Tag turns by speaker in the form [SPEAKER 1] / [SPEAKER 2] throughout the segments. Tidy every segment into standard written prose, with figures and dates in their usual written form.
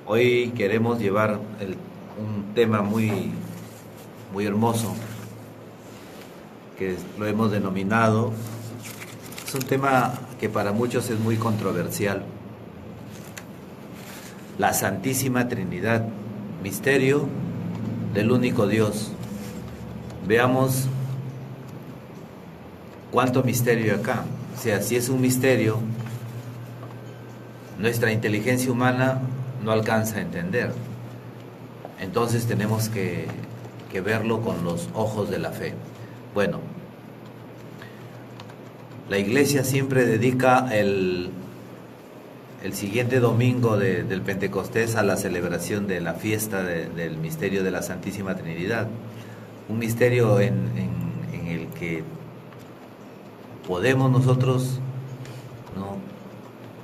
[SPEAKER 1] Hoy queremos llevar un tema muy hermoso, que lo hemos denominado, es un tema que para muchos es muy controversial: la Santísima Trinidad, misterio del único Dios. Veamos cuánto misterio hay acá. O sea, si es un misterio, nuestra inteligencia humana no alcanza a entender. Entonces tenemos que verlo con los ojos de la fe. Bueno, la Iglesia siempre dedica el siguiente domingo del Pentecostés a la celebración de la fiesta del misterio de la Santísima Trinidad. Un misterio en el que podemos nosotros, ¿no?,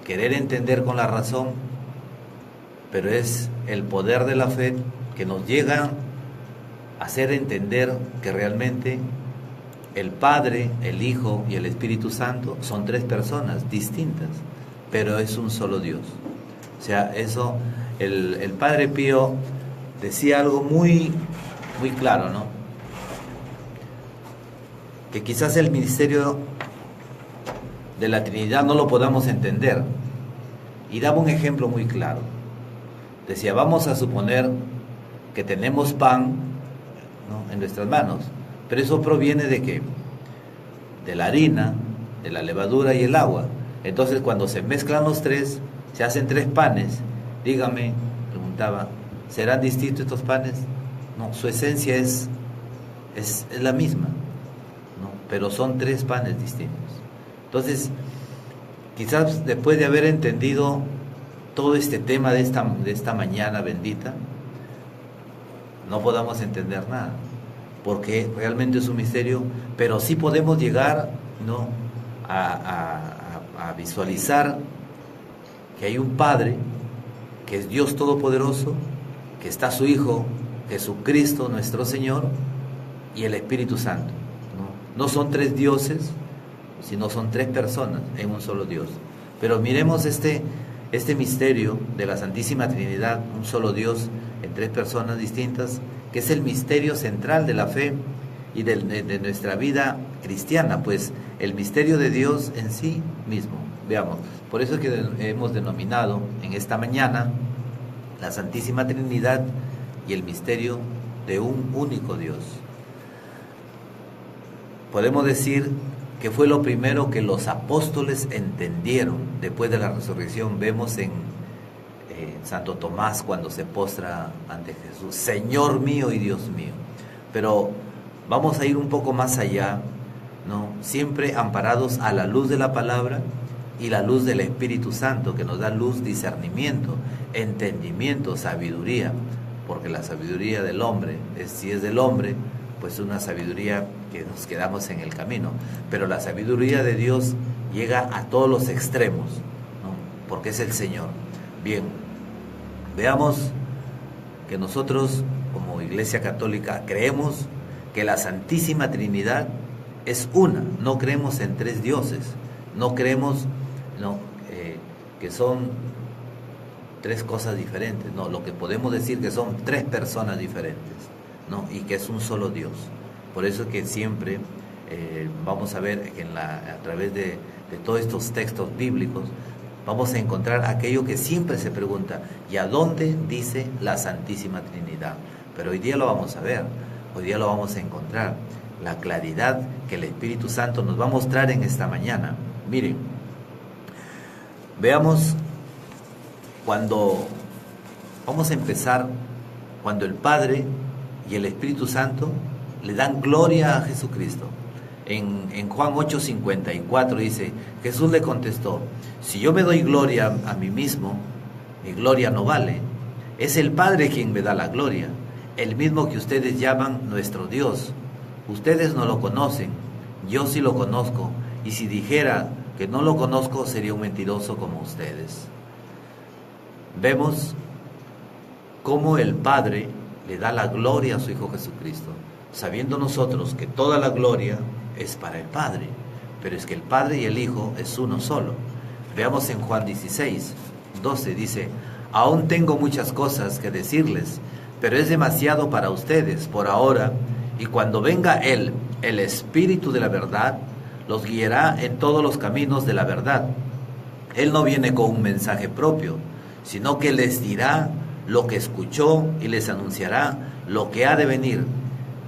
[SPEAKER 1] querer entender con la razón, pero es el poder de la fe que nos llega a hacer entender que realmente el Padre, el Hijo y el Espíritu Santo son tres personas distintas, pero es un solo Dios. O sea, eso, el Padre Pío decía algo muy claro, ¿no? Que quizás el misterio de la Trinidad no lo podamos entender. Y daba un ejemplo muy claro. Decía, vamos a suponer que tenemos pan, ¿no?, en nuestras manos, pero eso proviene ¿de qué? De la harina, de la levadura y el agua. Entonces, cuando se mezclan los tres, se hacen tres panes. Dígame, preguntaba, ¿serán distintos estos panes? No, su esencia es la misma, ¿no?, pero son tres panes distintos. Entonces, quizás después de haber entendido todo este tema de esta mañana bendita, no podamos entender nada, porque realmente es un misterio, pero sí podemos llegar, ¿no?, a visualizar que hay un Padre, que es Dios Todopoderoso, que está su Hijo, Jesucristo nuestro Señor, y el Espíritu Santo, ¿no? No son tres dioses, sino son tres personas en un solo Dios. Pero miremos este misterio de la Santísima Trinidad, un solo Dios en tres personas distintas, que es el misterio central de la fe y de nuestra vida cristiana, pues el misterio de Dios en sí mismo. Veamos, por eso es que hemos denominado en esta mañana la Santísima Trinidad y el misterio de un único Dios. Podemos decir que fue lo primero que los apóstoles entendieron después de la resurrección. Vemos en Santo Tomás cuando se postra ante Jesús, Señor mío y Dios mío. Pero vamos a ir un poco más allá, ¿no?, siempre amparados a la luz de la palabra y la luz del Espíritu Santo, que nos da luz, discernimiento, entendimiento, sabiduría, porque la sabiduría del hombre, si es del hombre, pues una sabiduría que nos quedamos en el camino, pero la sabiduría de Dios llega a todos los extremos, ¿no?, porque es el Señor. Bien, veamos que nosotros como Iglesia Católica creemos que la Santísima Trinidad es una, no creemos en tres dioses, no creemos, ¿no?, que son tres cosas diferentes, no, lo que podemos decir que son tres personas diferentes, ¿no?, y que es un solo Dios. Por eso es que siempre vamos a ver que a través de todos estos textos bíblicos vamos a encontrar aquello que siempre se pregunta: ¿y a dónde dice la Santísima Trinidad? Pero hoy día lo vamos a ver, hoy día lo vamos a encontrar, la claridad que el Espíritu Santo nos va a mostrar en esta mañana. Miren, veamos cuando vamos a empezar, cuando el Padre y el Espíritu Santo le dan gloria a Jesucristo. En Juan 8:54 dice, Jesús le contestó: si yo me doy gloria a mí mismo, mi gloria no vale. Es el Padre quien me da la gloria, el mismo que ustedes llaman nuestro Dios. Ustedes no lo conocen, yo sí lo conozco, y si dijera que no lo conozco, sería un mentiroso como ustedes. Vemos cómo el Padre le da la gloria a su Hijo Jesucristo, sabiendo nosotros que toda la gloria es para el Padre, pero es que el Padre y el Hijo es uno solo. Veamos en Juan 16:12, dice: Aún tengo muchas cosas que decirles, pero es demasiado para ustedes por ahora, y cuando venga Él, el Espíritu de la verdad, los guiará en todos los caminos de la verdad. Él no viene con un mensaje propio, sino que les dirá lo que escuchó y les anunciará lo que ha de venir.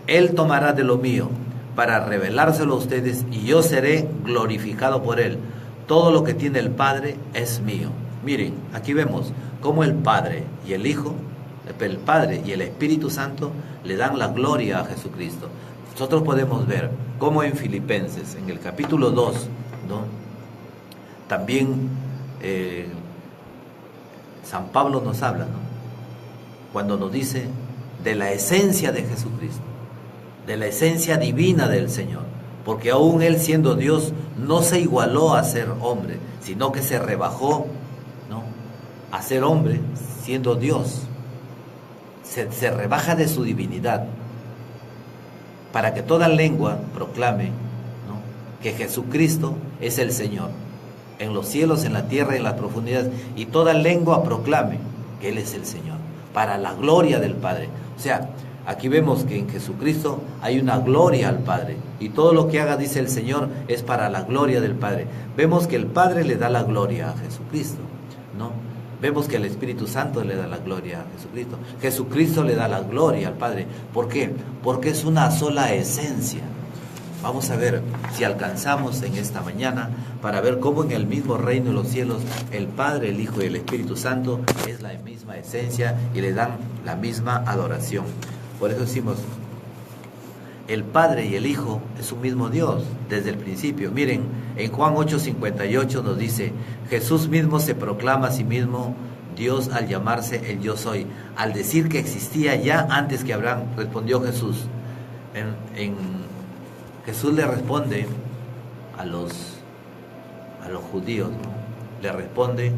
[SPEAKER 1] Él tomará de lo mío para revelárselo a ustedes y yo seré glorificado por Él. Todo lo que tiene el Padre es mío. Miren, aquí vemos cómo el Padre y el Hijo, el Padre y el Espíritu Santo le dan la gloria a Jesucristo. Nosotros podemos ver cómo en Filipenses, en el capítulo 2, ¿no? También San Pablo nos habla, ¿no? Cuando nos dice de la esencia de Jesucristo, de la esencia divina del Señor, porque aún Él siendo Dios no se igualó a ser hombre, sino que se rebajó, ¿no?, a ser hombre siendo Dios. Se rebaja de su divinidad para que toda lengua proclame, ¿no?, que Jesucristo es el Señor, en los cielos, en la tierra y en las profundidades, y toda lengua proclame que Él es el Señor, para la gloria del Padre. O sea, aquí vemos que en Jesucristo hay una gloria al Padre, y todo lo que haga, dice el Señor, es para la gloria del Padre. Vemos que el Padre le da la gloria a Jesucristo, ¿no? Vemos que el Espíritu Santo le da la gloria a Jesucristo. Jesucristo le da la gloria al Padre. ¿Por qué? Porque es una sola esencia. Vamos a ver si alcanzamos en esta mañana para ver cómo en el mismo reino de los cielos el Padre, el Hijo y el Espíritu Santo es la misma esencia y le dan la misma adoración. Por eso decimos, el Padre y el Hijo es un mismo Dios desde el principio. Miren, en Juan 8:58 nos dice, Jesús mismo se proclama a sí mismo Dios al llamarse el Yo Soy, al decir que existía ya antes que Abraham. Respondió Jesús. Jesús le responde a los judíos, ¿no? Le responde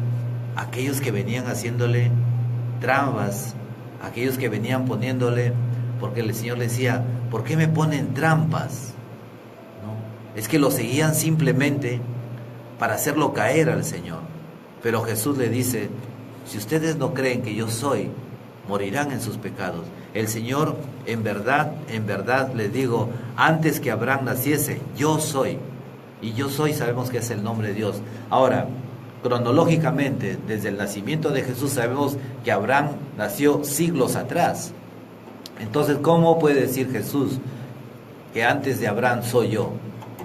[SPEAKER 1] a aquellos que venían haciéndole trampas, a aquellos que venían poniéndole, porque el Señor le decía, ¿por qué me ponen trampas? ¿No? Es que lo seguían simplemente para hacerlo caer al Señor. Pero Jesús le dice, si ustedes no creen que yo soy, morirán en sus pecados. El Señor, en verdad les digo, antes que Abraham naciese, yo soy. Y yo soy, sabemos que es el nombre de Dios. Ahora, cronológicamente, desde el nacimiento de Jesús, sabemos que Abraham nació siglos atrás. Entonces, ¿cómo puede decir Jesús que antes de Abraham soy yo?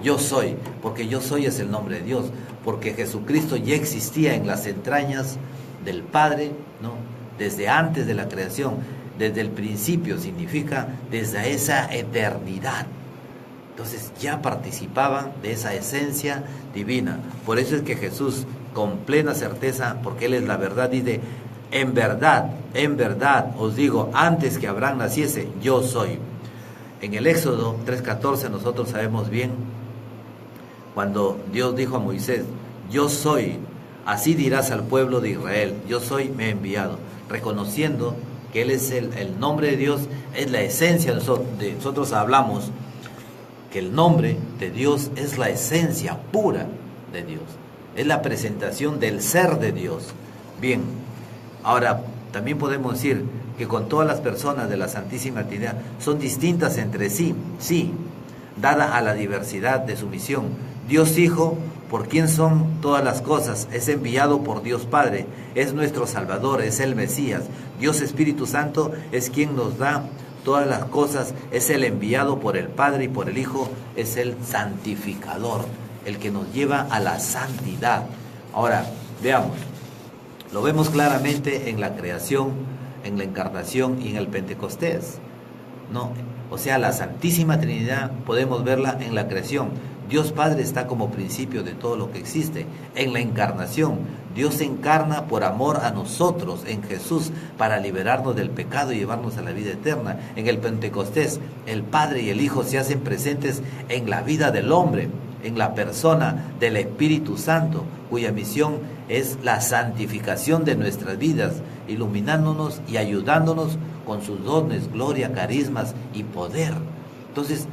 [SPEAKER 1] Yo soy, porque yo soy es el nombre de Dios, porque Jesucristo ya existía en las entrañas del Padre, ¿no?, desde antes de la creación, desde el principio, significa desde esa eternidad. Entonces ya participaban de esa esencia divina. Por eso es que Jesús, con plena certeza, porque Él es la verdad, dice, en verdad os digo, antes que Abraham naciese, yo soy. En el Éxodo 3:14 nosotros sabemos bien, cuando Dios dijo a Moisés, yo soy, así dirás al pueblo de Israel, yo soy, me he enviado, reconociendo que Él es el nombre de Dios, es la esencia de nosotros hablamos que el nombre de Dios es la esencia pura de Dios, es la presentación del ser de Dios. Bien, ahora también podemos decir que con todas las personas de la Santísima Trinidad son distintas entre sí, sí, dada a la diversidad de su misión. Dios Hijo, por quien son todas las cosas, es enviado por Dios Padre, es nuestro Salvador, es el Mesías. Dios Espíritu Santo es quien nos da todas las cosas, es el enviado por el Padre y por el Hijo, es el santificador, el que nos lleva a la santidad. Ahora, veamos, lo vemos claramente en la creación, en la encarnación y en el Pentecostés, ¿no? O sea, la Santísima Trinidad podemos verla en la creación. Dios Padre está como principio de todo lo que existe. En la encarnación, Dios se encarna por amor a nosotros en Jesús para liberarnos del pecado y llevarnos a la vida eterna. En el Pentecostés, el Padre y el Hijo se hacen presentes en la vida del hombre, en la persona del Espíritu Santo, cuya misión es la santificación de nuestras vidas, iluminándonos y ayudándonos con sus dones, gloria, carismas y poder. Entonces,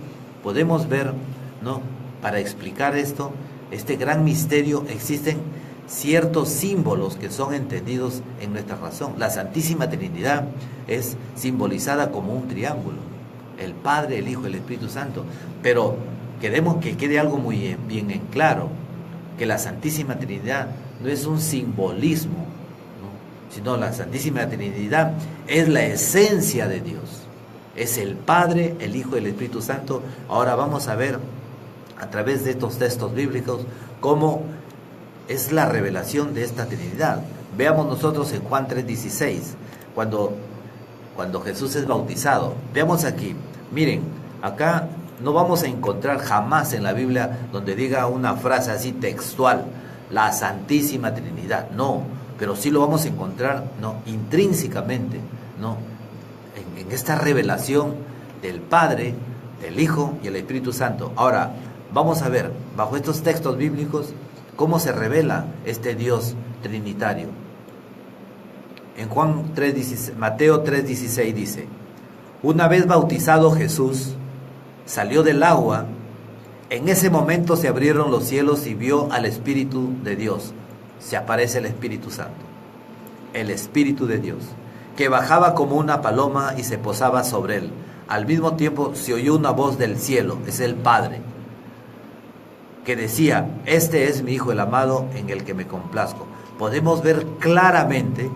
[SPEAKER 1] podemos ver, ¿no?, para explicar esto, este gran misterio, existen ciertos símbolos que son entendidos en nuestra razón. La Santísima Trinidad es simbolizada como un triángulo: el Padre, el Hijo y el Espíritu Santo. Pero queremos que quede algo muy bien en claro, que la Santísima Trinidad no es un simbolismo, ¿no? Sino la Santísima Trinidad es la esencia de Dios. Es el Padre, el Hijo y el Espíritu Santo. Ahora vamos a ver a través de estos textos bíblicos cómo es la revelación de esta Trinidad. Veamos nosotros en Juan 3:16, cuando Jesús es bautizado. Veamos aquí, miren, acá no vamos a encontrar jamás en la Biblia donde diga una frase así textual, la Santísima Trinidad, no, pero sí lo vamos a encontrar, no, intrínsecamente, no, en esta revelación del Padre, del Hijo y el Espíritu Santo. Ahora, vamos a ver, bajo estos textos bíblicos, cómo se revela este Dios trinitario. En Mateo 3:16 dice: una vez bautizado Jesús, salió del agua. En ese momento se abrieron los cielos y vio al Espíritu de Dios. Se aparece el Espíritu Santo, el Espíritu de Dios, que bajaba como una paloma y se posaba sobre él. Al mismo tiempo se oyó una voz del cielo, es el Padre, que decía: este es mi Hijo el amado, en el que me complazco. Podemos ver claramente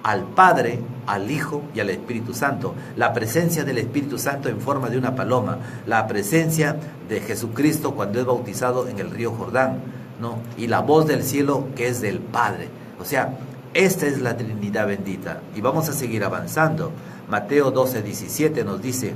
[SPEAKER 1] al Padre, al Hijo y al Espíritu Santo. La presencia del Espíritu Santo en forma de una paloma, la presencia de Jesucristo cuando es bautizado en el río Jordán, ¿no? Y la voz del cielo que es del Padre. O sea, esta es la Trinidad bendita. Y vamos a seguir avanzando. Mateo 12:17 nos dice: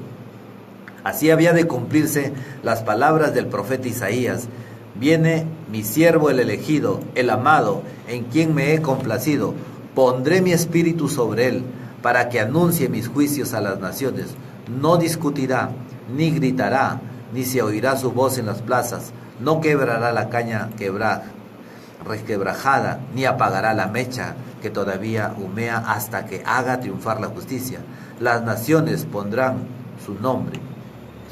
[SPEAKER 1] así había de cumplirse las palabras del profeta Isaías: viene mi siervo el elegido, el amado, en quien me he complacido. Pondré mi espíritu sobre él, para que anuncie mis juicios a las naciones. No discutirá, ni gritará, ni se oirá su voz en las plazas. No quebrará la caña resquebrajada, ni apagará la mecha que todavía humea, hasta que haga triunfar la justicia. Las naciones pondrán su nombre,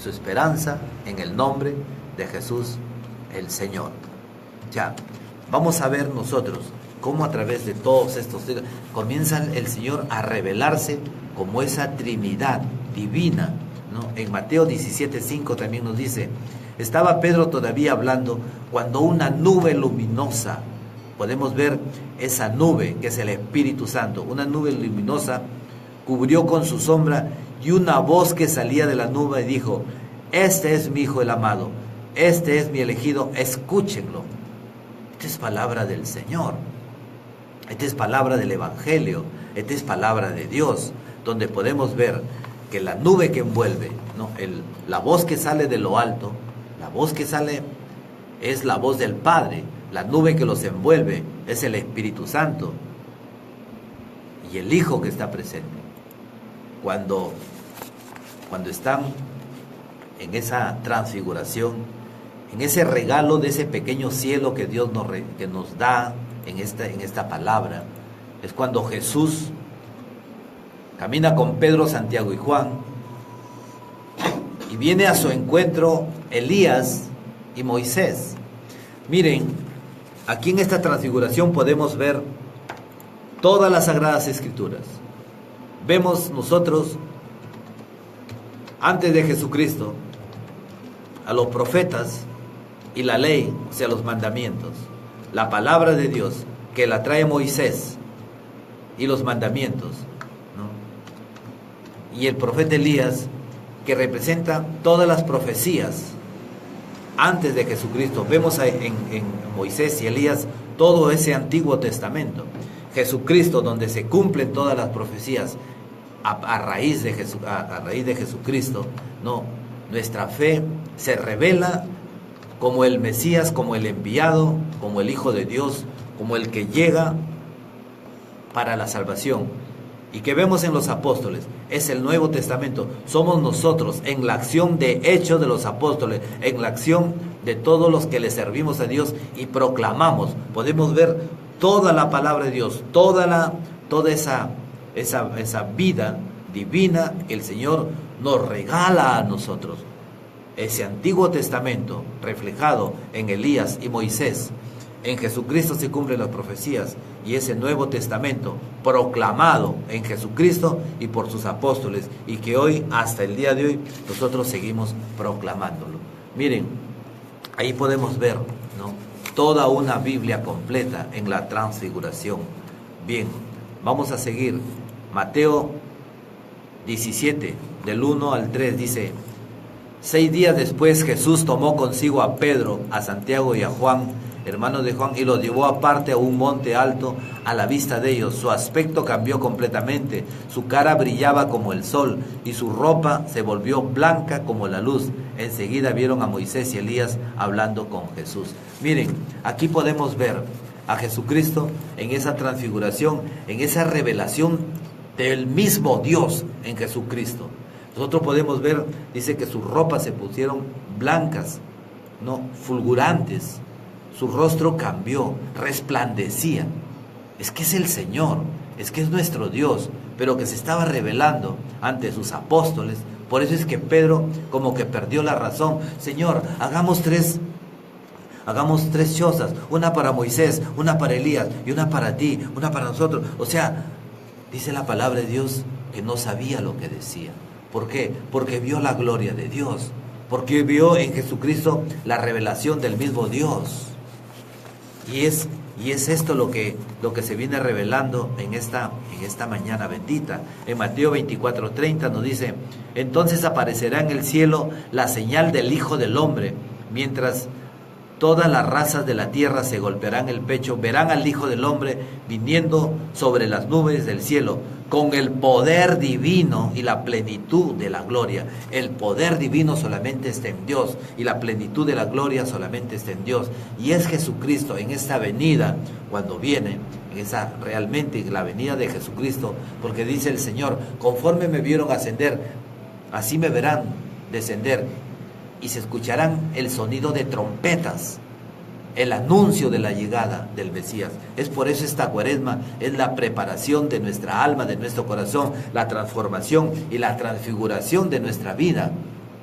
[SPEAKER 1] su esperanza en el nombre de Jesús el Señor. Ya, vamos a ver nosotros cómo a través de todos estos textos comienza el Señor a revelarse como esa Trinidad divina, ¿no? En Mateo 17:5 también nos dice: estaba Pedro todavía hablando cuando una nube luminosa, podemos ver esa nube que es el Espíritu Santo, una nube luminosa cubrió con su sombra, y una voz que salía de la nube dijo: este es mi Hijo el amado, este es mi elegido, escúchenlo. Esta es palabra del Señor, esta es palabra del Evangelio, esta es palabra de Dios, donde podemos ver que la nube que envuelve, ¿no? La voz que sale de lo alto, la voz que sale es la voz del Padre, la nube que los envuelve es el Espíritu Santo y el Hijo que está presente. Cuando están en esa transfiguración, en ese regalo de ese pequeño cielo que Dios nos da en esta palabra, es cuando Jesús camina con Pedro, Santiago y Juan, y viene a su encuentro Elías y Moisés. Miren, aquí en esta transfiguración podemos ver todas las Sagradas Escrituras. Vemos nosotros, antes de Jesucristo, a los profetas y la ley, o sea, los mandamientos, la palabra de Dios que la trae Moisés y los mandamientos, ¿no? Y el profeta Elías, que representa todas las profecías antes de Jesucristo. Vemos en Moisés y Elías todo ese Antiguo Testamento. Jesucristo, donde se cumplen todas las profecías a raíz de Jesucristo, ¿no? Nuestra fe se revela como el Mesías, como el enviado, como el Hijo de Dios, como el que llega para la salvación. Y que vemos en los apóstoles, es el Nuevo Testamento. Somos nosotros en la acción de hecho de los apóstoles, en la acción de todos los que le servimos a Dios y proclamamos. Podemos ver toda la palabra de Dios, toda esa vida divina que el Señor nos regala a nosotros. Ese Antiguo Testamento reflejado en Elías y Moisés, En Jesucristo se cumplen las profecías y ese Nuevo Testamento proclamado en Jesucristo y por sus apóstoles, y que hoy, hasta el día de hoy, nosotros seguimos proclamándolo. Miren, ahí podemos ver, ¿no?, toda una Biblia completa en la transfiguración. Bien, vamos a seguir. Mateo 17, del 1 al 3, dice: 6 días después Jesús tomó consigo a Pedro, a Santiago y a Juan, hermanos de Juan, y los llevó aparte a un monte alto a la vista de ellos. Su aspecto cambió completamente, su cara brillaba como el sol y su ropa se volvió blanca como la luz. Enseguida vieron a Moisés y Elías hablando con Jesús. Miren, aquí podemos ver a Jesucristo en esa transfiguración, en esa revelación del mismo Dios en Jesucristo. Nosotros podemos ver, dice que sus ropas se pusieron blancas, no, fulgurantes. Su rostro cambió, resplandecía. Es que es el Señor, es que es nuestro Dios, pero que se estaba revelando ante sus apóstoles. Por eso es que Pedro como que perdió la razón. Señor, hagamos tres chozas, una para Moisés, una para Elías y una para ti, una para nosotros. O sea, dice la palabra de Dios que no sabía lo que decía. ¿Por qué? Porque vio la gloria de Dios, porque vio en Jesucristo la revelación del mismo Dios. Y es esto lo que se viene revelando en esta mañana bendita. En Mateo 24:30 nos dice: entonces aparecerá en el cielo la señal del Hijo del Hombre, mientras todas las razas de la tierra se golpearán el pecho, verán al Hijo del Hombre viniendo sobre las nubes del cielo, con el poder divino y la plenitud de la gloria. El poder divino solamente está en Dios y la plenitud de la gloria solamente está en Dios. Y es Jesucristo en esta venida, cuando viene, en esa realmente la venida de Jesucristo, porque dice el Señor: conforme me vieron ascender, así me verán descender, y se escucharán el sonido de trompetas, el anuncio de la llegada del Mesías. Es por eso esta Cuaresma es la preparación de nuestra alma, de nuestro corazón, la transformación y la transfiguración de nuestra vida,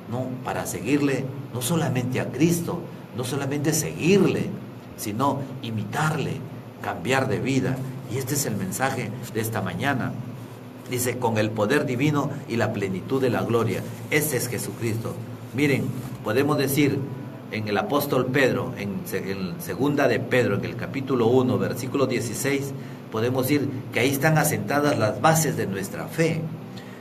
[SPEAKER 1] ¿no?, para seguirle, no solamente a Cristo, no solamente seguirle, sino imitarle, cambiar de vida. Y este es el mensaje de esta mañana. Dice: con el poder divino y la plenitud de la gloria. Ese es Jesucristo. Miren, podemos decir en el apóstol Pedro, en segunda de Pedro, en el capítulo 1, versículo 16, podemos decir que ahí están asentadas las bases de nuestra fe.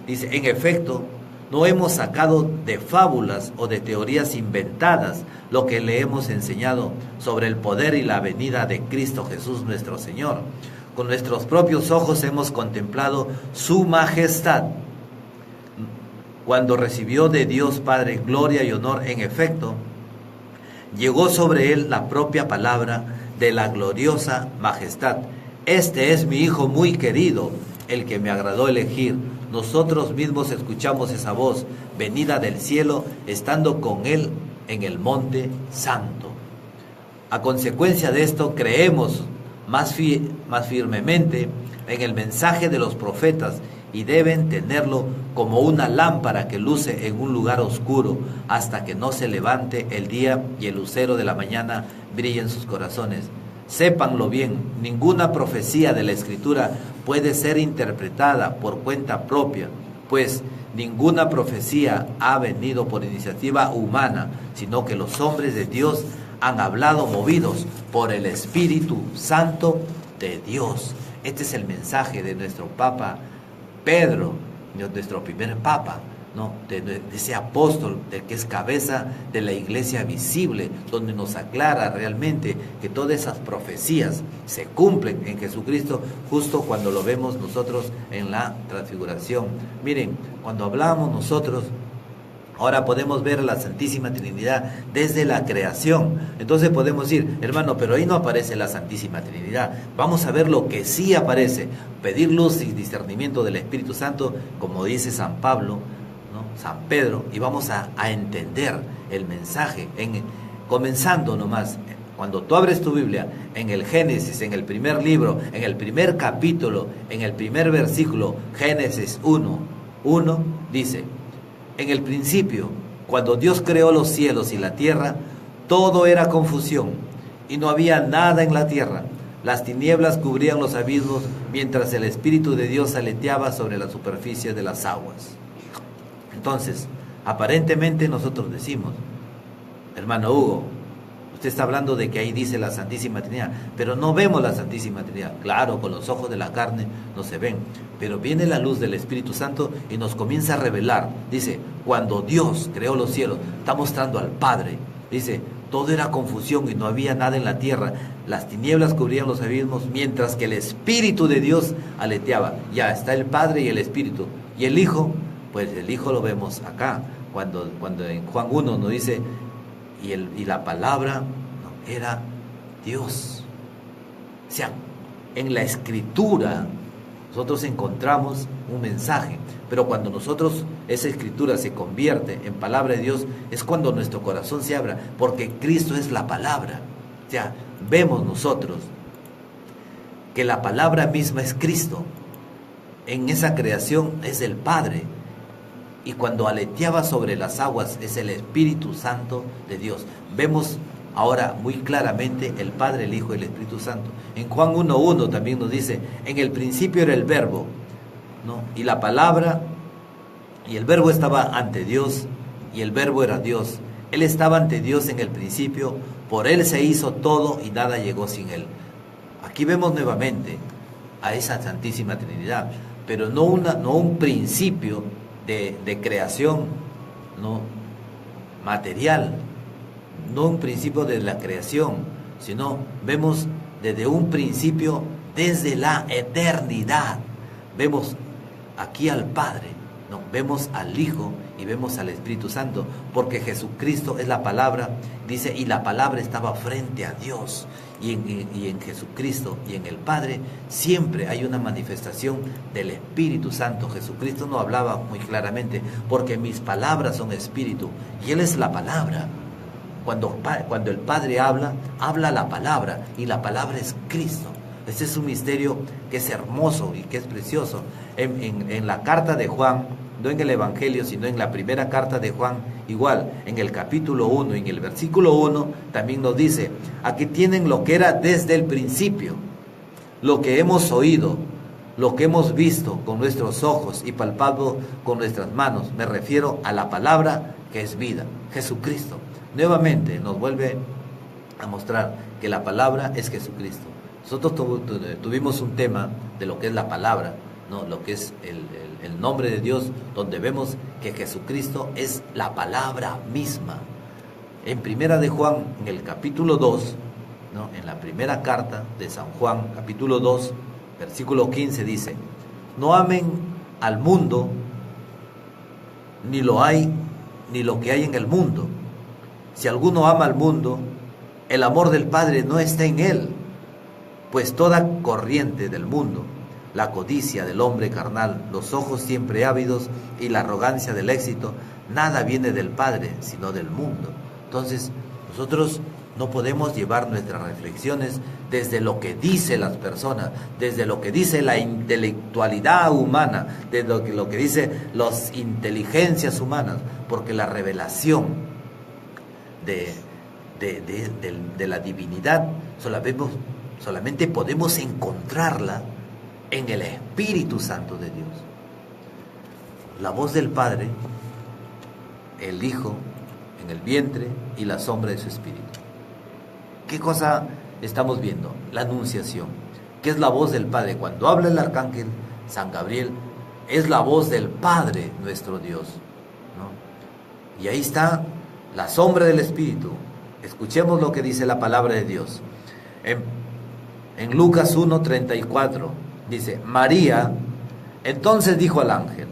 [SPEAKER 1] Dice: en efecto, no hemos sacado de fábulas o de teorías inventadas lo que le hemos enseñado sobre el poder y la venida de Cristo Jesús nuestro Señor. Con nuestros propios ojos hemos contemplado su majestad, cuando recibió de Dios Padre gloria y honor. En efecto, llegó sobre él la propia palabra de la gloriosa majestad: este es mi Hijo muy querido, el que me agradó elegir. Nosotros mismos escuchamos esa voz venida del cielo, estando con él en el monte santo. A consecuencia de esto, creemos más firmemente en el mensaje de los profetas, y deben tenerlo como una lámpara que luce en un lugar oscuro, hasta que no se levante el día y el lucero de la mañana brille en sus corazones. Sépanlo bien, ninguna profecía de la Escritura puede ser interpretada por cuenta propia, pues ninguna profecía ha venido por iniciativa humana, sino que los hombres de Dios han hablado movidos por el Espíritu Santo de Dios. Este es el mensaje de nuestro Papa Pedro, nuestro primer Papa, ¿no?, de ese apóstol, del que es cabeza de la iglesia visible, donde nos aclara realmente que todas esas profecías se cumplen en Jesucristo, justo cuando lo vemos nosotros en la transfiguración. Miren, cuando hablamos nosotros, ahora podemos ver a la Santísima Trinidad desde la creación. Entonces podemos decir: hermano, pero ahí no aparece la Santísima Trinidad. Vamos a ver lo que sí aparece. Pedir luz y discernimiento del Espíritu Santo, como dice San Pablo, ¿no?, San Pedro, y vamos a entender el mensaje. Comenzando nomás, cuando tú abres tu Biblia, en el Génesis, en el primer libro, en el primer capítulo, en el primer versículo, Génesis 1:1, dice: en el principio, cuando Dios creó los cielos y la tierra, todo era confusión, y no había nada en la tierra. Las tinieblas cubrían los abismos, mientras el Espíritu de Dios aleteaba sobre la superficie de las aguas. Entonces, aparentemente nosotros decimos, hermano Hugo, usted está hablando de que ahí dice la Santísima Trinidad, pero no vemos la Santísima Trinidad. Claro, con los ojos de la carne no se ven, pero viene la luz del Espíritu Santo y nos comienza a revelar. Dice, cuando Dios creó los cielos, está mostrando al Padre. Dice, todo era confusión y no había nada en la tierra. Las tinieblas cubrían los abismos, mientras que el Espíritu de Dios aleteaba. Ya está el Padre y el Espíritu. Y el Hijo, pues el Hijo lo vemos acá, cuando en Juan 1 nos dice, y la palabra era Dios. O sea, en la Escritura nosotros encontramos un mensaje, pero cuando esa Escritura se convierte en palabra de Dios, es cuando nuestro corazón se abra, porque Cristo es la palabra. O sea, vemos nosotros que la palabra misma es Cristo. En esa creación es el Padre, y cuando aleteaba sobre las aguas es el Espíritu Santo de Dios. Vemos ahora muy claramente el Padre, el Hijo y el Espíritu Santo. En Juan 1:1 también nos dice, en el principio era el Verbo, ¿no? Y la palabra, y el Verbo estaba ante Dios, y el Verbo era Dios. Él estaba ante Dios en el principio, por Él se hizo todo y nada llegó sin Él. Aquí vemos nuevamente a esa Santísima Trinidad, pero no un principio de creación, no material, no un principio de la creación, sino vemos desde un principio, desde la eternidad. Vemos aquí al Padre, no, vemos al Hijo y vemos al Espíritu Santo, porque Jesucristo es la palabra, dice, y la palabra estaba frente a Dios, y en Jesucristo y en el Padre siempre hay una manifestación del Espíritu Santo. Jesucristo nos hablaba muy claramente, porque mis palabras son espíritu, y Él es la palabra. Cuando el Padre habla la palabra, y la palabra es Cristo. Este es un misterio que es hermoso y que es precioso. En la carta de Juan, no en el Evangelio, sino en la primera carta de Juan, igual, en el capítulo 1, en el versículo 1, también nos dice, aquí tienen lo que era desde el principio, lo que hemos oído, lo que hemos visto con nuestros ojos y palpado con nuestras manos. Me refiero a la palabra que es vida, Jesucristo. Nuevamente nos vuelve a mostrar que la palabra es Jesucristo. Nosotros tuvimos un tema de lo que es la palabra, ¿no? Lo que es el nombre de Dios, donde vemos que Jesucristo es la palabra misma. En primera de Juan, en el capítulo 2, ¿no? En la primera carta de San Juan, capítulo 2, versículo 15 dice, no amen al mundo, ni lo que hay en el mundo. Si alguno ama al mundo, el amor del Padre no está en él, pues toda corriente del mundo, la codicia del hombre carnal, los ojos siempre ávidos y la arrogancia del éxito, nada viene del Padre, sino del mundo. Entonces, nosotros no podemos llevar nuestras reflexiones desde lo que dicen las personas, desde lo que dice la intelectualidad humana, desde lo que dicen las inteligencias humanas, porque la revelación de la divinidad solamente podemos encontrarla en el Espíritu Santo de Dios. La voz del Padre, el Hijo en el vientre y la sombra de su Espíritu. ¿Qué cosa estamos viendo? La anunciación. ¿Qué es la voz del Padre? Cuando habla el arcángel San Gabriel, es la voz del Padre nuestro Dios, ¿no? Y ahí está la sombra del Espíritu. Escuchemos lo que dice la palabra de Dios. En Lucas 1:34 dice, María entonces dijo al ángel,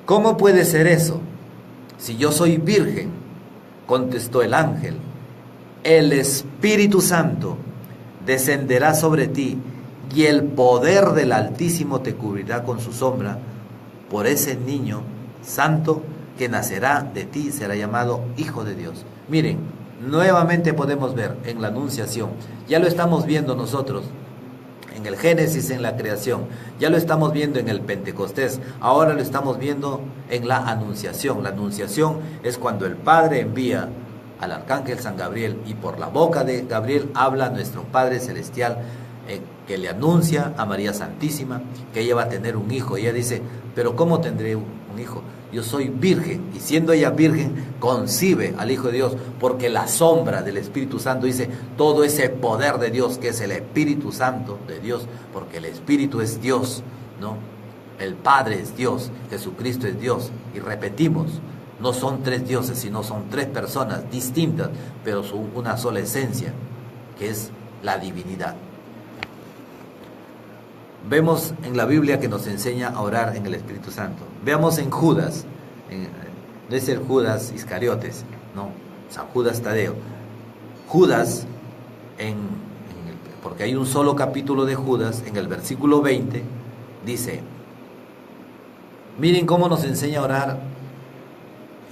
[SPEAKER 1] ¿cómo puede ser eso? Si yo soy virgen. Contestó el ángel, el Espíritu Santo descenderá sobre ti y el poder del Altísimo te cubrirá con su sombra. Por ese niño santo que nacerá de ti será llamado Hijo de Dios. Miren, nuevamente podemos ver en la Anunciación, ya lo estamos viendo nosotros en el Génesis, en la creación, ya lo estamos viendo en el Pentecostés, ahora lo estamos viendo en la Anunciación. La Anunciación es cuando el Padre envía al arcángel San Gabriel, y por la boca de Gabriel habla nuestro Padre Celestial, que le anuncia a María Santísima que ella va a tener un hijo. Ella dice, pero ¿cómo tendré un hijo? Yo soy virgen, y siendo ella virgen, concibe al Hijo de Dios, porque la sombra del Espíritu Santo, dice, todo ese poder de Dios, que es el Espíritu Santo de Dios, porque el Espíritu es Dios, ¿no? El Padre es Dios, Jesucristo es Dios, y repetimos, no son tres dioses, sino son tres personas distintas, pero son una sola esencia, que es la divinidad. Vemos en la Biblia que nos enseña a orar en el Espíritu Santo. Veamos en Judas, no es el Judas Iscariotes, no, San Judas Tadeo. Judas, porque hay un solo capítulo de Judas, en el versículo 20, dice, miren cómo nos enseña a orar,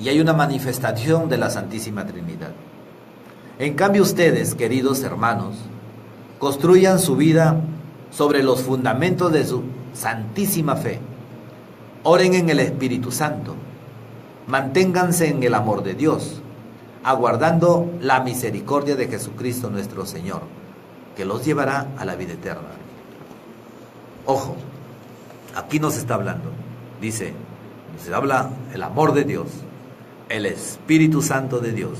[SPEAKER 1] y hay una manifestación de la Santísima Trinidad. En cambio ustedes, queridos hermanos, construyan su vida sobre los fundamentos de su santísima fe. Oren en el Espíritu Santo. Manténganse en el amor de Dios, aguardando la misericordia de Jesucristo nuestro Señor, que los llevará a la vida eterna. Ojo, aquí nos está hablando. Dice, se habla el amor de Dios, el Espíritu Santo de Dios,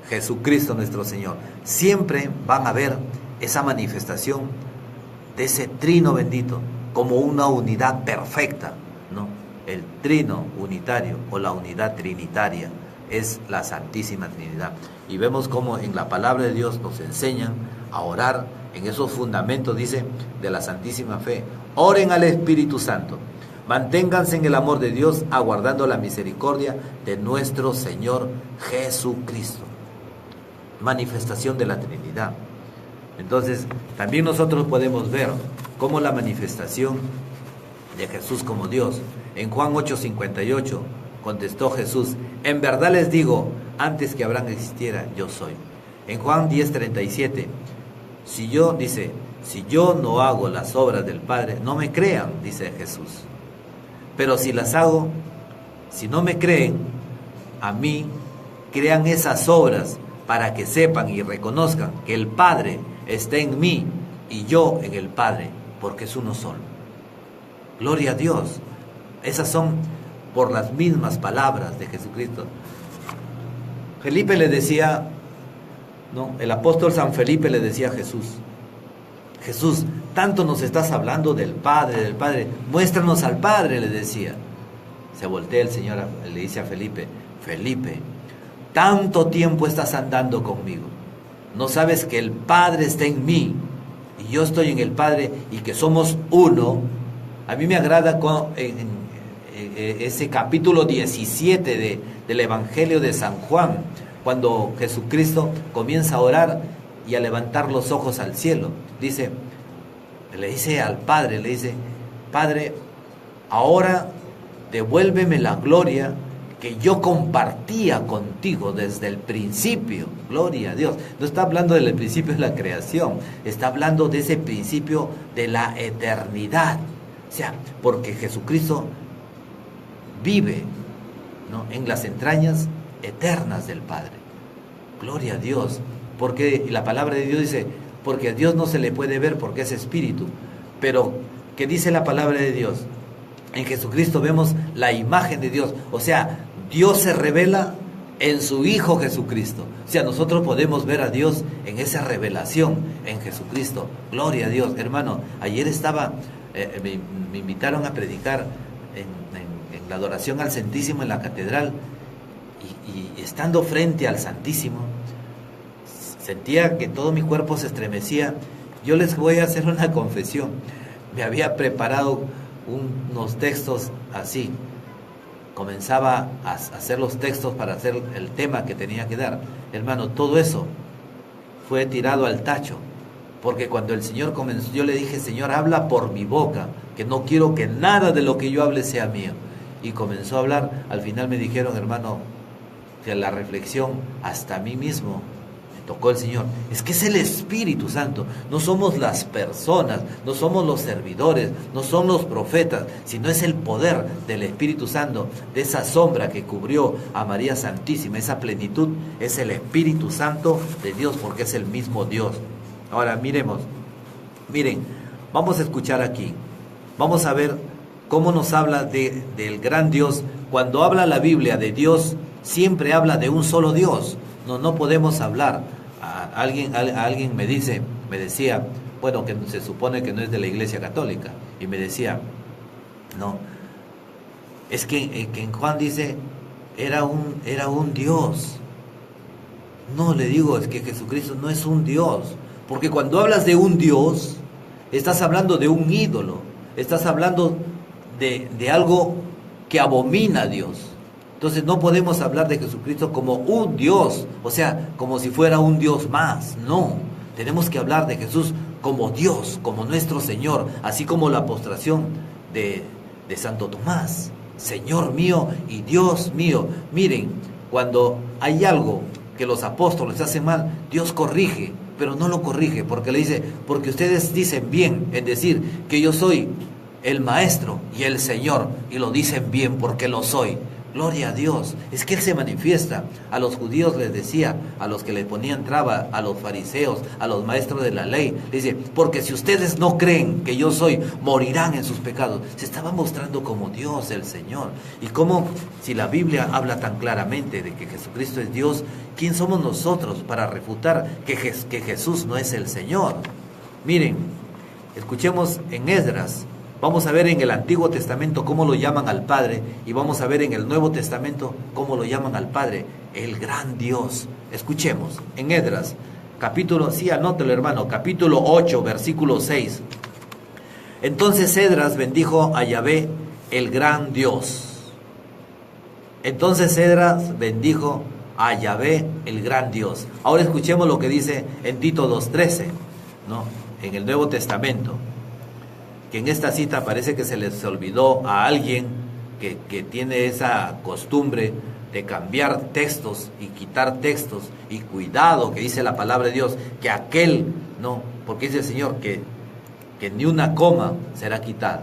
[SPEAKER 1] Jesucristo nuestro Señor. Siempre van a ver esa manifestación de ese trino bendito, como una unidad perfecta, ¿no? El trino unitario o la unidad trinitaria es la Santísima Trinidad. Y vemos cómo en la palabra de Dios nos enseñan a orar en esos fundamentos, dice, de la Santísima Fe. Oren al Espíritu Santo, manténganse en el amor de Dios, aguardando la misericordia de nuestro Señor Jesucristo. Manifestación de la Trinidad. Entonces, también nosotros podemos ver cómo la manifestación de Jesús como Dios. En Juan 8:58 contestó Jesús, en verdad les digo, antes que Abraham existiera, yo soy. En Juan 10:37, si yo no hago las obras del Padre, no me crean, dice Jesús. Pero si las hago, si no me creen a mí, crean esas obras para que sepan y reconozcan que el Padre está en mí y yo en el Padre, porque es uno solo. Gloria a Dios. Esas son por las mismas palabras de Jesucristo. Felipe le decía, no, el apóstol San Felipe le decía a Jesús, Jesús, tanto nos estás hablando del Padre, muéstranos al Padre, le decía. Se voltea el Señor, le dice a Felipe, Felipe, tanto tiempo estás andando conmigo, ¿no sabes que el Padre está en mí y yo estoy en el Padre y que somos uno? A mí me agrada en ese capítulo 17 del Evangelio de San Juan, cuando Jesucristo comienza a orar y a levantar los ojos al cielo. Le dice al Padre, Padre, ahora devuélveme la gloria que yo compartía contigo desde el principio. Gloria a Dios. No está hablando del principio de la creación, está hablando de ese principio de la eternidad. O sea, porque Jesucristo vive, ¿no?, en las entrañas eternas del Padre. Gloria a Dios. Porque la palabra de Dios dice, porque a Dios no se le puede ver porque es espíritu. Pero, ¿qué dice la palabra de Dios? En Jesucristo vemos la imagen de Dios. O sea, Dios se revela en su Hijo Jesucristo. O sea, nosotros podemos ver a Dios en esa revelación en Jesucristo. Gloria a Dios. Hermano, ayer me invitaron a predicar en la adoración al Santísimo en la catedral. Y estando frente al Santísimo, sentía que todo mi cuerpo se estremecía. Yo les voy a hacer una confesión. Me había preparado unos textos así. Comenzaba a hacer los textos para hacer el tema que tenía que dar. Hermano, todo eso fue tirado al tacho. Porque cuando el Señor comenzó, yo le dije, Señor, habla por mi boca, que no quiero que nada de lo que yo hable sea mío. Y comenzó a hablar. Al final me dijeron, hermano, que la reflexión hasta a mí mismo me tocó el Señor. Es que es el Espíritu Santo. No somos las personas, no somos los servidores, no son los profetas, sino es el poder del Espíritu Santo, de esa sombra que cubrió a María Santísima. Esa plenitud es el Espíritu Santo de Dios, porque es el mismo Dios. Ahora miren, vamos a escuchar aquí. Vamos a ver cómo nos habla del gran Dios. Cuando habla la Biblia de Dios, siempre habla de un solo Dios. No podemos hablar. Alguien me decía, bueno, que se supone que no es de la Iglesia Católica, y me decía, no, es que en Juan dice, era un Dios. No, le digo, es que Jesucristo no es un Dios, porque cuando hablas de un Dios, estás hablando de un ídolo, estás hablando de algo que abomina a Dios. Entonces no podemos hablar de Jesucristo como un Dios, o sea, como si fuera un Dios más. No, tenemos que hablar de Jesús como Dios, como nuestro Señor, así como la postración de Santo Tomás. Señor mío y Dios mío. Miren, cuando hay algo que los apóstoles hacen mal, Dios corrige, pero no lo corrige, porque le dice, porque ustedes dicen bien en decir que yo soy el Maestro y el Señor, y lo dicen bien porque lo soy. Gloria a Dios. Es que Él se manifiesta. A los judíos les decía, a los que le ponían traba, a los fariseos, a los maestros de la ley, dice, porque si ustedes no creen que yo soy, morirán en sus pecados. Se estaba mostrando como Dios, el Señor. Y como si la Biblia habla tan claramente de que Jesucristo es Dios, ¿quién somos nosotros para refutar que Jesús no es el Señor? Miren, escuchemos en Esdras. Vamos a ver en el Antiguo Testamento cómo lo llaman al Padre, y vamos a ver en el Nuevo Testamento cómo lo llaman al Padre, el gran Dios. Escuchemos, en Esdras, anótelo hermano, capítulo 8, versículo 6. Entonces Esdras bendijo a Yahvé, el gran Dios. Entonces Esdras bendijo a Yahvé, el gran Dios. Ahora escuchemos lo que dice en Tito 2:13, ¿no? En el Nuevo Testamento. Que en esta cita parece que se les olvidó a alguien que tiene esa costumbre de cambiar textos y quitar textos, y cuidado, que dice la palabra de Dios, que aquel, no, porque dice el Señor que ni una coma será quitada,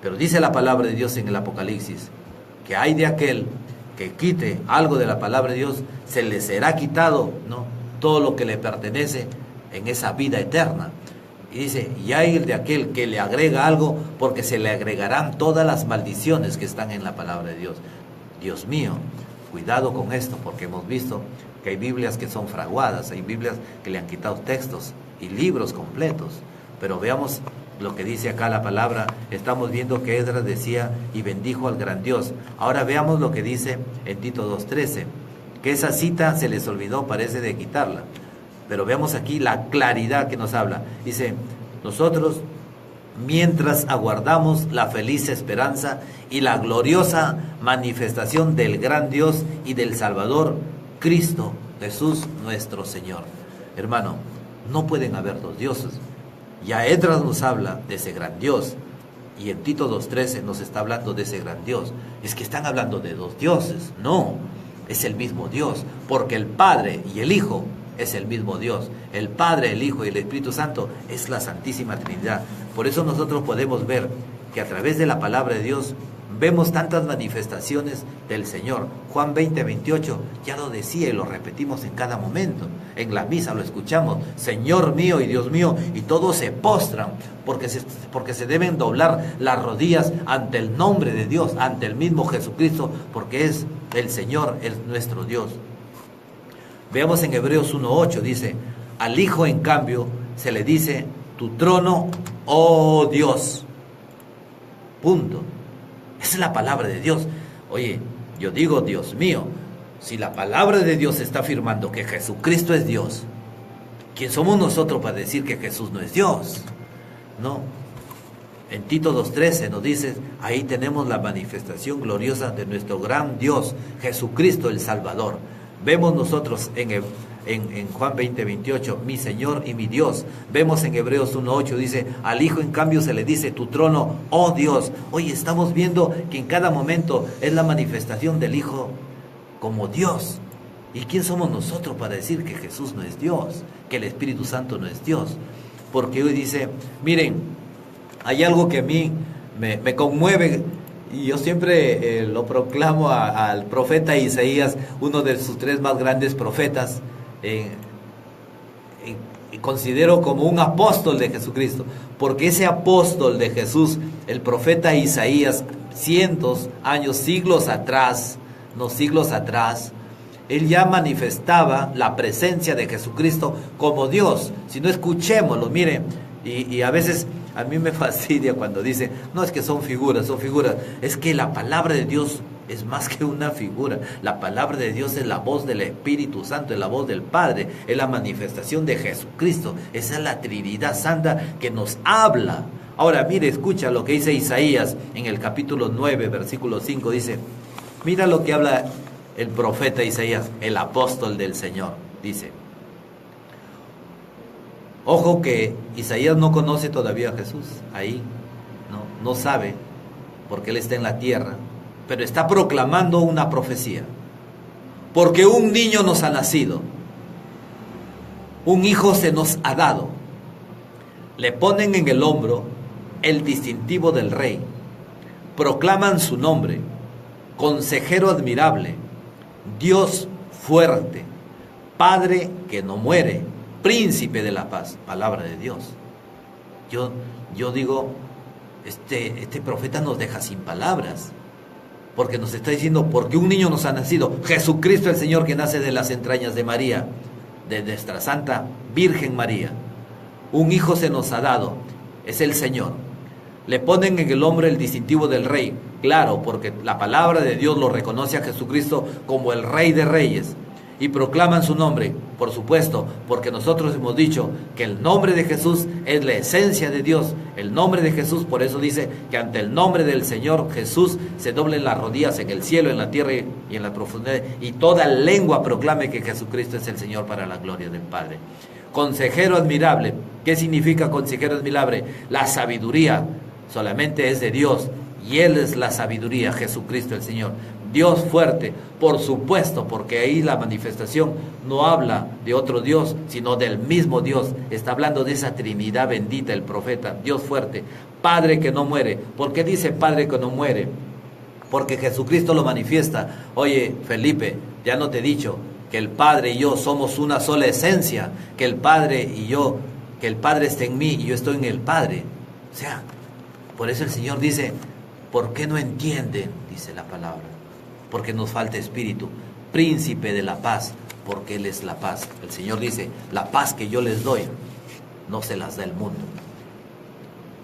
[SPEAKER 1] pero dice la palabra de Dios en el Apocalipsis, que hay de aquel que quite algo de la palabra de Dios, se le será quitado, no, todo lo que le pertenece en esa vida eterna. Y dice, y hay de aquel que le agrega algo, porque se le agregarán todas las maldiciones que están en la palabra de Dios. Dios mío, cuidado con esto, porque hemos visto que hay Biblias que son fraguadas, hay Biblias que le han quitado textos y libros completos. Pero veamos lo que dice acá la palabra. Estamos viendo que Esdras decía, y bendijo al gran Dios. Ahora veamos lo que dice en Tito 2:13, que esa cita se les olvidó, parece, de quitarla. Pero veamos aquí la claridad que nos habla. Dice, nosotros, mientras aguardamos la feliz esperanza y la gloriosa manifestación del gran Dios y del Salvador, Cristo Jesús nuestro Señor. Hermano, no pueden haber dos dioses. Ya Esdras nos habla de ese gran Dios, y en Tito 2:13 nos está hablando de ese gran Dios. Es que están hablando de dos dioses. No, es el mismo Dios, porque el Padre y el Hijo es el mismo Dios. El Padre, el Hijo y el Espíritu Santo es la Santísima Trinidad. Por eso nosotros podemos ver que a través de la palabra de Dios vemos tantas manifestaciones del Señor. Juan 20:28 ya lo decía y lo repetimos en cada momento. En la misa lo escuchamos, Señor mío y Dios mío, y todos se postran porque se deben doblar las rodillas ante el nombre de Dios, ante el mismo Jesucristo, porque es el Señor, es nuestro Dios. Veamos en Hebreos 1:8, dice, al Hijo en cambio se le dice, tu trono, oh Dios. Punto. Esa es la palabra de Dios. Oye, yo digo, Dios mío, si la palabra de Dios está afirmando que Jesucristo es Dios, ¿quién somos nosotros para decir que Jesús no es Dios? No. En Tito 2:13 nos dice, ahí tenemos la manifestación gloriosa de nuestro gran Dios, Jesucristo el Salvador. Vemos nosotros en Juan 20:28, mi Señor y mi Dios. Vemos en Hebreos 1:8, dice, al Hijo en cambio se le dice, tu trono, oh Dios. Oye, estamos viendo que en cada momento es la manifestación del Hijo como Dios. ¿Y quién somos nosotros para decir que Jesús no es Dios, que el Espíritu Santo no es Dios? Porque hoy dice, miren, hay algo que a mí me conmueve, y yo siempre lo proclamo al profeta Isaías, uno de sus 3 más grandes profetas, y considero como un apóstol de Jesucristo, porque ese apóstol de Jesús, el profeta Isaías, cientos años, siglos atrás, él ya manifestaba la presencia de Jesucristo como Dios. Si no, escuchémoslo, miren, y a veces a mí me fastidia cuando dicen, no, es que son figuras. Es que la palabra de Dios es más que una figura. La palabra de Dios es la voz del Espíritu Santo, es la voz del Padre, es la manifestación de Jesucristo. Esa es la Trinidad Santa que nos habla. Ahora, mire, escucha lo que dice Isaías en el capítulo 9, versículo 5, dice, mira lo que habla el profeta Isaías, el apóstol del Señor, dice, ojo que Isaías no conoce todavía a Jesús, ahí, no sabe, porque él está en la tierra, pero está proclamando una profecía, porque un niño nos ha nacido, un hijo se nos ha dado, le ponen en el hombro el distintivo del rey, proclaman su nombre, consejero admirable, Dios fuerte, Padre que no muere, príncipe de la paz. Palabra de Dios. Yo digo, este profeta nos deja sin palabras, porque nos está diciendo, porque un niño nos ha nacido, Jesucristo el Señor, que nace de las entrañas de María, de nuestra Santa Virgen María. Un hijo se nos ha dado, es el Señor. Le ponen en el hombro el distintivo del rey, claro, porque la palabra de Dios lo reconoce a Jesucristo como el Rey de Reyes, y proclaman su nombre, por supuesto, porque nosotros hemos dicho que el nombre de Jesús es la esencia de Dios. El nombre de Jesús, por eso dice que ante el nombre del Señor Jesús se doblen las rodillas en el cielo, en la tierra y en la profundidad, y toda lengua proclame que Jesucristo es el Señor, para la gloria del Padre. Consejero admirable. ¿Qué significa consejero admirable? La sabiduría solamente es de Dios, y Él es la sabiduría, Jesucristo el Señor. Dios fuerte, por supuesto, porque ahí la manifestación no habla de otro Dios, sino del mismo Dios. Está hablando de esa Trinidad bendita el profeta. Dios fuerte, Padre que no muere. ¿Por qué dice Padre que no muere? Porque Jesucristo lo manifiesta. Oye, Felipe, ya no te he dicho que el Padre y yo somos una sola esencia, que el Padre y yo, que el Padre está en mí y yo estoy en el Padre. O sea, por eso el Señor dice, ¿por qué no entienden? Dice la palabra. Porque nos falta espíritu. Príncipe de la paz, porque Él es la paz. El Señor dice, la paz que yo les doy, no se las da el mundo.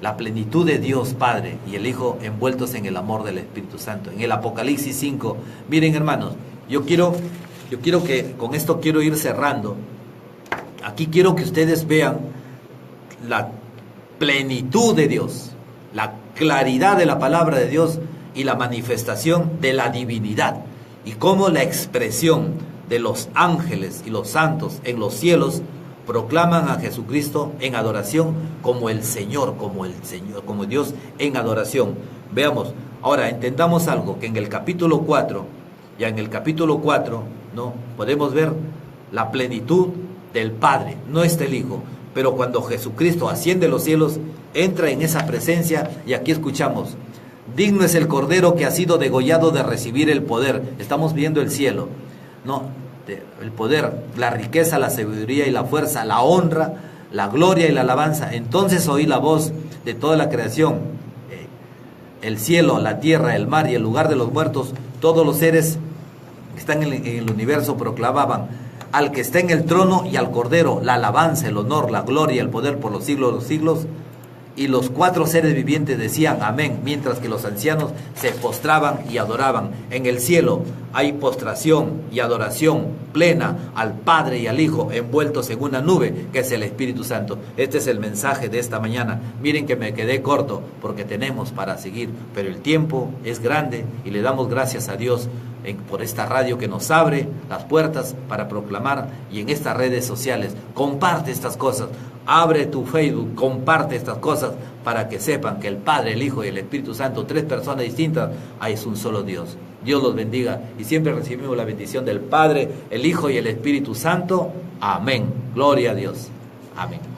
[SPEAKER 1] La plenitud de Dios Padre y el Hijo envueltos en el amor del Espíritu Santo. En el Apocalipsis 5, miren hermanos, yo quiero que, con esto quiero ir cerrando. Aquí quiero que ustedes vean la plenitud de Dios, la claridad de la palabra de Dios y la manifestación de la divinidad, y cómo la expresión de los ángeles y los santos en los cielos proclaman a Jesucristo en adoración como el Señor, como Dios en adoración. Veamos, ahora entendamos algo, que en el capítulo 4, ya en el capítulo 4, ¿no?, podemos ver la plenitud del Padre, no está el Hijo, pero cuando Jesucristo asciende a los cielos, entra en esa presencia, y aquí escuchamos, digno es el Cordero que ha sido degollado de recibir el poder. Estamos viendo el cielo, ¿no?, el poder, la riqueza, la sabiduría y la fuerza, la honra, la gloria y la alabanza. Entonces oí la voz de toda la creación, el cielo, la tierra, el mar y el lugar de los muertos, todos los seres que están en el universo proclamaban al que está en el trono y al Cordero la alabanza, el honor, la gloria y el poder por los siglos de los siglos. Y los 4 seres vivientes decían amén, mientras que los ancianos se postraban y adoraban. En el cielo hay postración y adoración plena al Padre y al Hijo, envueltos en una nube que es el Espíritu Santo. Este es el mensaje de esta mañana. Miren que me quedé corto porque tenemos para seguir, pero el tiempo es grande y le damos gracias a Dios por esta radio que nos abre las puertas para proclamar, y en estas redes sociales. Comparte estas cosas. Abre tu Facebook, comparte estas cosas para que sepan que el Padre, el Hijo y el Espíritu Santo, 3 personas distintas, es un solo Dios. Dios los bendiga y siempre recibimos la bendición del Padre, el Hijo y el Espíritu Santo. Amén. Gloria a Dios. Amén.